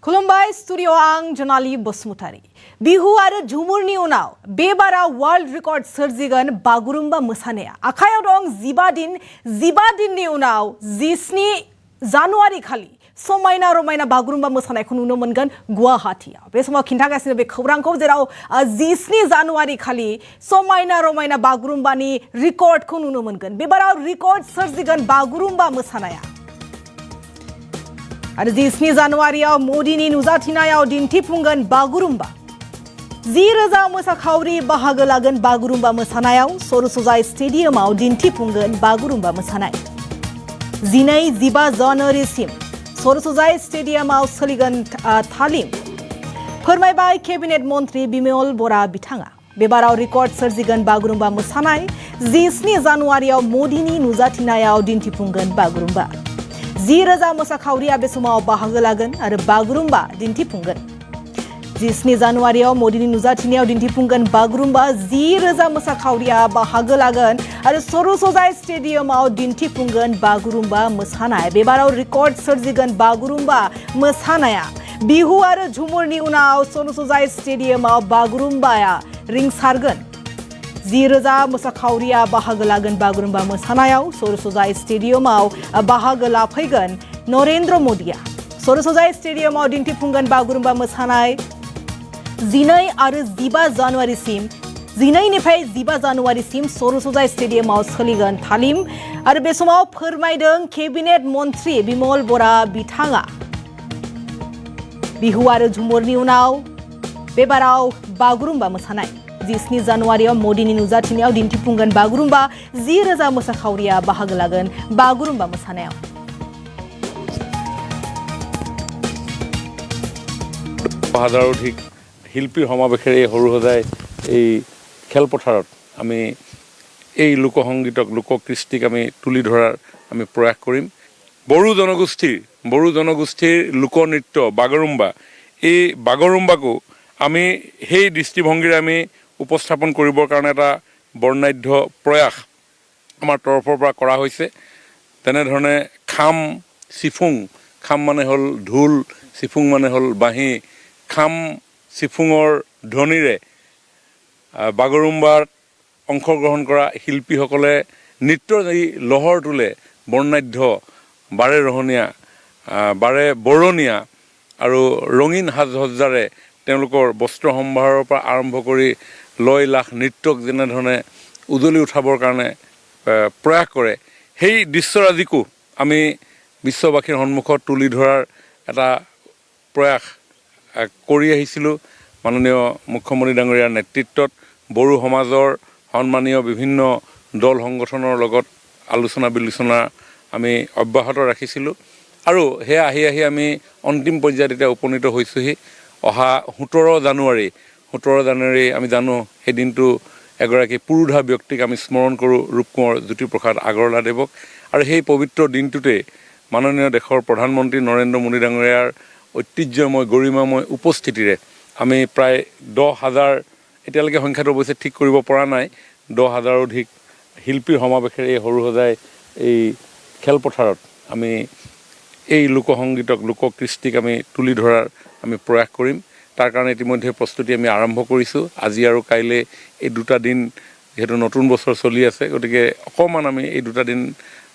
खुलुमबाय स्टुडिअ आं जनाली बसुमतारी बिहु आरो झुमुरनि उनाव बेबारा वर्ल्ड रेकर्ड सोरजिगोन बागुरुम्बा मोसानाया आखायाव दं 15 दिननि उनाव 17 जानुवारि खालि समायना रमायना बागुरुम्बा मोसानायखौ नुनो मोनगोन गुवाहाटीआव बे समाव खिन्थागासिनो बे खौरांखौ जेराव 17 जानुवारि खालि समायना रमायना बागुरुम्बानि रेकर्डखौ नुनो मोनगोन बेबाराव रेकर्ड सोरजिगोन बागुरुम्बा मोसानाया आरो 17 जानुवारियाव मोदीनि नुजाथिनायाव दिन्थिफुंगोन बागुरुम्बा 10,000 मोसाखावरि बाहागो लागोन बागुरुम्बा मोसानायाव सरसजाय स्टेडियामाव दिन्थिफुंगोन बागुरुम्बा मोसानाय 12-15 जानुवारिसिम सरसजाय स्टेडियामाव सोलिगोन तालिम फोरमायबाय केबिनेट मन्त्रि बिमल बरा बिथाङा बेबाराव रेकर्ड सोरजिगोन बागुरुम्बा मोसानाय 17 जानुवारियाव मोदीनि नुजाथिनायाव दिन्थिफुंगोन बागुरुम्बा 10,000 मोसाखावरिया बे समाव बाहागो लागोन आरो बागुरुम्बा दिन्थिफुंगोन 17 जानुवारियाव मोदीनि नुजाथिनायाव दिन्थिफुंगोन बागुरुम्बा 10,000 मोसाखावरिया बाहागो लागोन आरो सरसजाय स्टेडियामाव दिन्थिफुंगोन बागुरुम्बा मोसानाय बेबाराव रेकर्ड सोरजिगोन बागुरुम्बा मोसानाया बिहु आरो झुमुरनि उनाव सरसजाय स्टेडियामाव बागुरुम्बाया रिंसारगोन 10,000 मोसाखावरिया बाहागो लागोन बागुरुम्बा मोसानायाव सरसजाय स्टेडियामाव बाहागो लाफैगोन नरेन्द्र मोदीया सरसजाय स्टेडियामाव दिन्थिफुंगोन बागुरुम्बा मोसानाय 12 आरो 15 जानुवारिसिम 12निफ्राय 15 जानुवारिसिम सरसजाय स्टेडियामाव सोलिगोन तालिम आरो बे समाव फोरमायदों केबिनेट मन्त्रि बिमल बरा बिथाङा बिहु आरो झुमुरनि उनाव बेबाराव बागुरुम्बा मोसानाय 17 जानुवारियाव मोदीनि नुजाथिनायाव दिन्थिफुंगोन बागुरुम्बा 10,000 मोसाखावरिया बाहागो लागोन बागुरुम्बा मोसानायाव 1000 অধিক শিল্পীৰ সমাৱেশেৰে সৰুসজাই এই খেলপথাৰত আমি এই লোকসংগীতক লোককৃষ্টিক আমি তুলি ধৰাৰ আমি প্ৰয়াস কৰিম বড়ো জনগোষ্ঠীৰ লোকনৃত্য বাগৰুম্বা এই বাগৰুম্বাকো আমি সেই দৃষ্টিভংগীৰে আমি উপস্থাপন কৰিবৰ কাৰণে এটা বৰ্ণাঢ্য প্ৰয়াস আমাৰ তৰফৰ পৰা কৰা হৈছে তেনেধৰণে খাম চিফুং খাম মানে হ'ল ঢোল চিফুং মানে হ'ল বাঁহী খাম চিফুঙৰ ধ্বনিৰে বাগৰুম্বাত অংশগ্ৰহণ কৰা শিল্পীসকলে নৃত্যৰ যি লহৰ তোলে বৰ্ণাঢ্য বাৰে ৰহণীয়া বাৰে বৰণীয়া আৰু ৰঙীন সাজ সজ্জাৰে তেওঁলোকৰ বস্ত্ৰ সম্ভাৰৰ পৰা আৰম্ভ কৰি লয় লাখ নৃত্যক যেনেধৰণে উজলি উঠাবৰ কাৰণে প্ৰয়াস কৰে সেই দৃশ্যৰাজিকো আমি বিশ্ববাসীৰ সন্মুখত তুলি ধৰাৰ এটা প্ৰয়াস কৰি আহিছিলোঁ মাননীয় মুখ্যমন্ত্ৰী ডাঙৰীয়াৰ নেতৃত্বত বড়ো সমাজৰ সন্মানীয় বিভিন্ন দল সংগঠনৰ লগত আলোচনা বিলোচনা আমি অব্যাহত ৰাখিছিলোঁ আৰু সেয়া আহি আমি অন্তিম পৰ্যায়ত এতিয়া উপনীত হৈছোহি অহা 17 জানুৱাৰী আমি জানো সেই দিনটো এগৰাকী পুৰুধা ব্যক্তিক আমি স্মৰণ কৰোঁ ৰূপকোঁৱৰ জ্যোতিপ্ৰসাদ আগৰৱালাদেৱক আৰু সেই পবিত্ৰ দিনটোতে মাননীয় দেশৰ প্ৰধানমন্ত্ৰী নৰেন্দ্ৰ মোদী ডাঙৰীয়াৰ ঐতিহ্যময় গৰিমাময় উপস্থিতিৰে আমি প্ৰায় 10,000 এতিয়ালৈকে সংখ্যাটো অৱশ্যে ঠিক কৰিব পৰা নাই 10,000 অধিক শিল্পীৰ সমাৱেশেৰে এই সৰুসজাই এই খেলপথাৰত আমি এই লোকসংগীতক লোককৃষ্টিক আমি তুলি ধৰাৰ আমি প্ৰয়াস কৰিম তাৰ কাৰণে ইতিমধ্যে প্ৰস্তুতি আমি আৰম্ভ কৰিছোঁ আজি আৰু কাইলৈ এই দুটা দিন যেহেতু নতুন বছৰ চলি আছে গতিকে অকণমান আমি এই দুটা দিন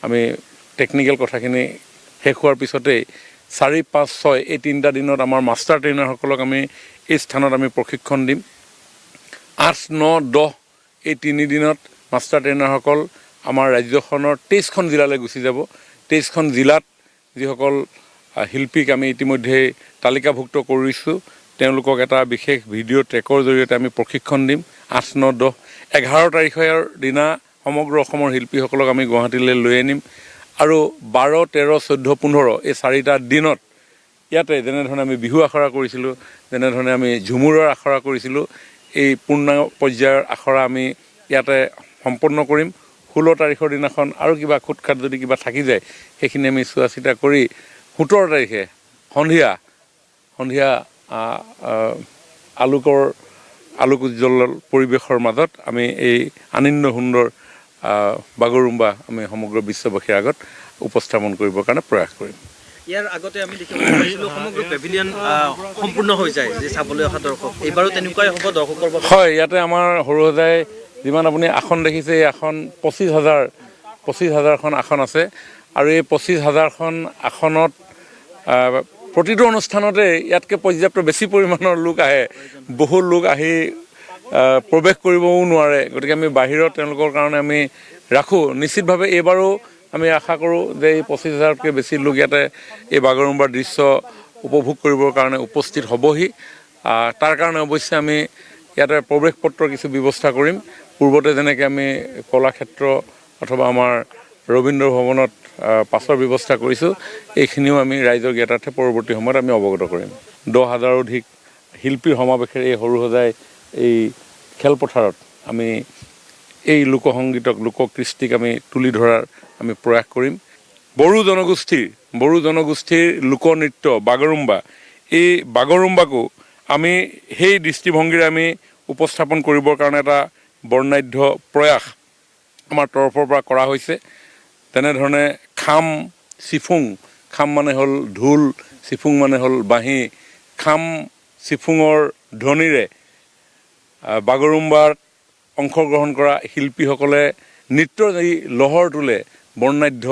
আমি টেকনিকেল কথাখিনি শেষ হোৱাৰ পিছতেই 4, 5, 6 এই তিনিটা দিনত আমাৰ মাষ্টাৰ ট্ৰেইনাৰসকলক আমি এই স্থানত আমি প্ৰশিক্ষণ দিম 8, 9, 10 এই 3 দিনত মাষ্টাৰ ট্ৰেইনাৰসকল আমাৰ ৰাজ্যখনৰ 23খন জিলালৈ গুচি যাব 23খন জিলাত যিসকল শিল্পীক আমি ইতিমধ্যে তালিকাভুক্ত কৰিছোঁ তেওঁলোকক এটা বিশেষ ভিডিঅ' ট্ৰেকৰ জৰিয়তে আমি প্ৰশিক্ষণ দিম 8, 9, 10, 11 তাৰিখৰ দিনা সমগ্ৰ অসমৰ শিল্পীসকলক আমি গুৱাহাটীলৈ লৈ আনিম আৰু 12, 13, 14, 15 এই 4টা দিনত ইয়াতে যেনেধৰণে আমি বিহু আখৰা কৰিছিলোঁ যেনেধৰণে আমি ঝুমুৰৰ আখৰা কৰিছিলোঁ এই পূৰ্ণ পৰ্যায়ৰ আখৰা আমি ইয়াতে সম্পন্ন কৰিম 16 তাৰিখৰ দিনাখন আৰু কিবা খুটখাট যদি কিবা থাকি যায় সেইখিনি আমি চোৱা চিতা কৰি 17 তাৰিখে সন্ধিয়া আলোক উজ্জ্বল পৰিৱেশৰ মাজত আমি এই আনন্দ সুন্দৰ বাগৰুম্বা আমি সমগ্ৰ বিশ্ববাসীৰ আগত উপস্থাপন কৰিবৰ কাৰণে প্ৰয়াস কৰিম ইয়াৰ আগতে আমি দেখিবলৈ পাইছিলোঁ সমগ্ৰ পেভিলিয়ন সম্পূৰ্ণ হৈ যায় যে চাবলৈ অহা দৰ্শক, এইবাৰো তেনেকুৱাই হ'ব দৰ্শকৰ বাবে। হয়, ইয়াতে আমাৰ সৰুসজাই যিমান আপুনি আসন দেখিছে, এই আসন 25,000খন আসন আছে আৰু এই 25,000খন আসনত প্ৰতিটো অনুষ্ঠানতে ইয়াতকৈ পৰ্যাপ্ত বেছি পৰিমাণৰ লোক আহে। বহু লোক আহি প্ৰৱেশ কৰিবও নোৱাৰে, গতিকে আমি বাহিৰত তেওঁলোকৰ কাৰণে আমি ৰাখোঁ। নিশ্চিতভাৱে এইবাৰো আমি আশা কৰোঁ যে এই 25,000তকৈ বেছি লোক ইয়াতে এই বাগৰুম্বাৰ দৃশ্য উপভোগ কৰিবৰ কাৰণে উপস্থিত হ'বহি। তাৰ কাৰণে অৱশ্যে আমি ইয়াতে প্ৰৱেশ পত্ৰৰ কিছু ব্যৱস্থা কৰিম। পূৰ্বতে যেনেকৈ আমি কলাক্ষেত্ৰ অথবা আমাৰ ৰবীন্দ্ৰ ভৱনত পাছৰ ব্যৱস্থা কৰিছোঁ, এইখিনিও আমি ৰাইজৰ জ্ঞাতাৰ্থে পৰৱৰ্তী সময়ত আমি অৱগত কৰিম। 10,000ৰো অধিক শিল্পীৰ সমাৱেশেৰে এই সৰুসজাই এই খেলপথাৰত আমি এই লোকসংগীতক, লোককৃষ্টিক আমি তুলি ধৰাৰ আমি প্ৰয়াস কৰিম। বড়ো জনগোষ্ঠীৰ লোকনৃত্য বাগৰুম্বা, এই বাগৰুম্বাকো আমি সেই দৃষ্টিভংগীৰে আমি উপস্থাপন কৰিবৰ কাৰণে এটা বৰ্ণাঢ্য প্ৰয়াস আমাৰ তৰফৰ পৰা কৰা হৈছে। তেনেধৰণে খাম, চিফুং, খাম মানে হ'ল ঢোল, চিফুং মানে হ'ল বাঁহী, খাম চিফুঙৰ ধ্বনিৰে বাগৰুম্বাত অংশগ্ৰহণ কৰা শিল্পীসকলে নৃত্যৰ যি লহৰ তোলে, বৰ্ণাঢ্য,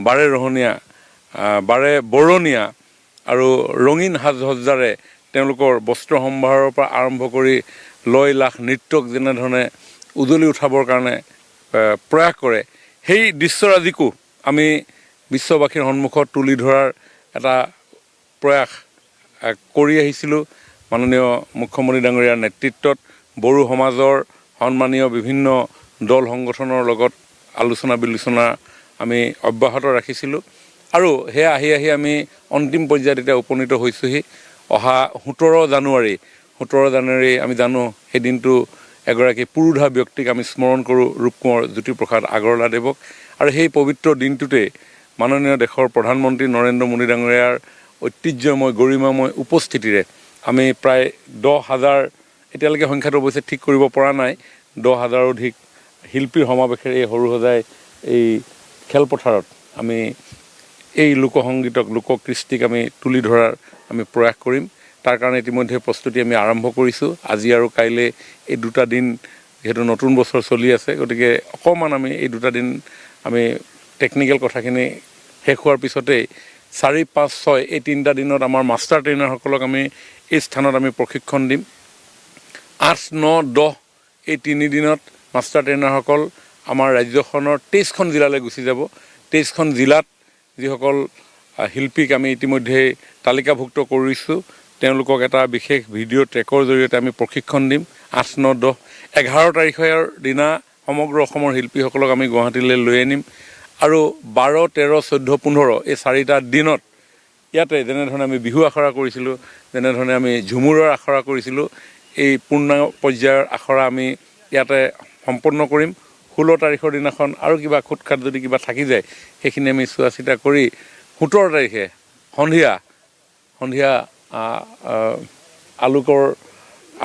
বাৰে ৰহণীয়া, বাৰে বৰণীয়া আৰু ৰঙীন সাজ সজ্জাৰে তেওঁলোকৰ বস্ত্ৰ সম্ভাৰৰ পৰা আৰম্ভ কৰি লয় লাখ নৃত্যক যেনেধৰণে উজলি উঠাবৰ কাৰণে প্ৰয়াস কৰে, সেই দৃশ্যৰাজিকো আমি বিশ্ববাসীৰ সন্মুখত তুলি ধৰাৰ এটা প্ৰয়াস কৰি আহিছিলোঁ। মাননীয় মুখ্যমন্ত্ৰী ডাঙৰীয়াৰ নেতৃত্বত বড়ো সমাজৰ সন্মানীয় বিভিন্ন দল সংগঠনৰ লগত আলোচনা বিলোচনা আমি অব্যাহত ৰাখিছিলোঁ আৰু সেয়া আহি আমি অন্তিম পৰ্যায়ত এতিয়া উপনীত হৈছোঁহি। অহা 17 জানুৱাৰী আমি জানো সেই দিনটো এগৰাকী পুৰোধা ব্যক্তিক আমি স্মৰণ কৰোঁ, ৰূপকোঁৱৰ জ্যোতিপ্ৰসাদ আগৰৱালাদেৱক। আৰু সেই পবিত্ৰ দিনটোতে মাননীয় দেশৰ প্ৰধানমন্ত্ৰী নৰেন্দ্ৰ মোদী ডাঙৰীয়াৰ ঐতিহ্যময় গৰিমাময় উপস্থিতিৰে আমি প্ৰায় 10,000, এতিয়ালৈকে সংখ্যাটো অৱশ্যে ঠিক কৰিব পৰা নাই, 10,000ৰো অধিক শিল্পীৰ সমাৱেশেৰে এই সৰুসজাই এই খেলপথাৰত আমি এই লোকসংগীতক, লোককৃষ্টিক আমি তুলি ধৰাৰ আমি প্ৰয়াস কৰিম। তাৰ কাৰণে ইতিমধ্যে প্ৰস্তুতি আমি আৰম্ভ কৰিছোঁ। আজি আৰু কাইলৈ এই দুটা দিন, যিহেতু নতুন বছৰ চলি আছে, গতিকে অকণমান আমি এই দুটা দিন আমি টেকনিকেল কথাখিনি শেষ হোৱাৰ পিছতেই 4, 5, 6 এই 3টা দিনত আমাৰ মাষ্টাৰ ট্ৰেইনাৰসকলক আমি এই স্থানত আমি প্ৰশিক্ষণ দিম। 8, 9, 10 এই 3 দিনত মাষ্টাৰ ট্ৰেইনাৰসকল আমাৰ ৰাজ্যখনৰ 23খন জিলালৈ গুচি যাব। 23খন জিলাত যিসকল শিল্পীক আমি ইতিমধ্যে তালিকাভুক্ত কৰিছোঁ, তেওঁলোকক এটা বিশেষ ভিডিঅ' ট্ৰেকৰ জৰিয়তে আমি প্ৰশিক্ষণ দিম। 8, 9, 10, 11 তাৰিখৰ দিনা সমগ্ৰ অসমৰ শিল্পীসকলক আমি গুৱাহাটীলৈ লৈ আনিম আৰু 12, 13, 14, 15 এই 4টা দিনত ইয়াতে যেনেধৰণে আমি বিহু আখৰা কৰিছিলোঁ, যেনেধৰণে আমি ঝুমুৰৰ আখৰা কৰিছিলোঁ, এই পূৰ্ণ পৰ্যায়ৰ আখৰা আমি ইয়াতে সম্পন্ন কৰিম। 16 তাৰিখৰ দিনাখন আৰু কিবা খুটখাট যদি কিবা থাকি যায়, সেইখিনি আমি চোৱা চিতা কৰি 17 তাৰিখে সন্ধিয়া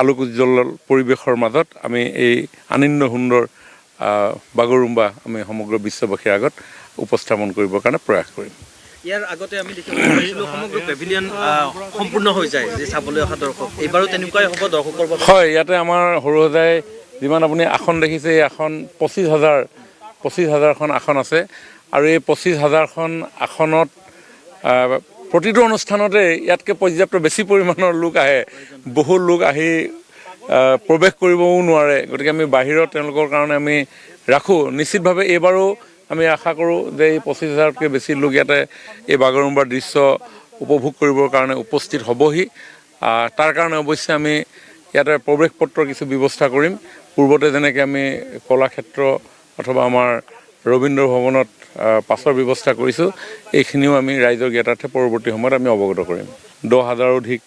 আলোক উজ্জ্বল পৰিৱেশৰ মাজত আমি এই আনন্দ সুন্দৰ বাগৰুম্বা আমি সমগ্ৰ বিশ্ববাসীৰ আগত উপস্থাপন কৰিবৰ কাৰণে প্ৰয়াস কৰিম। ইয়াৰ আগতে আমি দেখিবলৈ পাইছিলোঁ সমগ্ৰ পেভিলিয়ন সম্পূৰ্ণ হৈ যায় যে চাবলৈ অহা দৰ্শক, এইবাৰো তেনেকুৱাই হ'ব দৰ্শকৰ বাবে। হয়, ইয়াতে আমাৰ সৰুসজাই যিমান আপুনি আসন দেখিছে, এই আসন 25,000খন আসন আছে আৰু এই 25,000খন আসনত প্ৰতিটো অনুষ্ঠানতে ইয়াতকৈ পৰ্যাপ্ত বেছি পৰিমাণৰ লোক আহে। বহু লোক আহি প্ৰৱেশ কৰিবও নোৱাৰে, গতিকে আমি বাহিৰত তেওঁলোকৰ কাৰণে আমি ৰাখোঁ। নিশ্চিতভাৱে এইবাৰো আমি আশা কৰোঁ যে এই 25,000তকৈ বেছি লোক ইয়াতে এই বাগৰুম্বাৰ দৃশ্য উপভোগ কৰিবৰ কাৰণে উপস্থিত হ'বহি। তাৰ কাৰণে অৱশ্যে আমি ইয়াতে প্ৰৱেশ পত্ৰৰ কিছু ব্যৱস্থা কৰিম। পূৰ্বতে যেনেকৈ আমি কলাক্ষেত্ৰ অথবা আমাৰ ৰবীন্দ্ৰ ভৱনত পাছৰ ব্যৱস্থা কৰিছোঁ, এইখিনিও আমি ৰাইজৰ জ্ঞাতাৰ্থে পৰৱৰ্তী সময়ত আমি অৱগত কৰিম। 10,000ৰো অধিক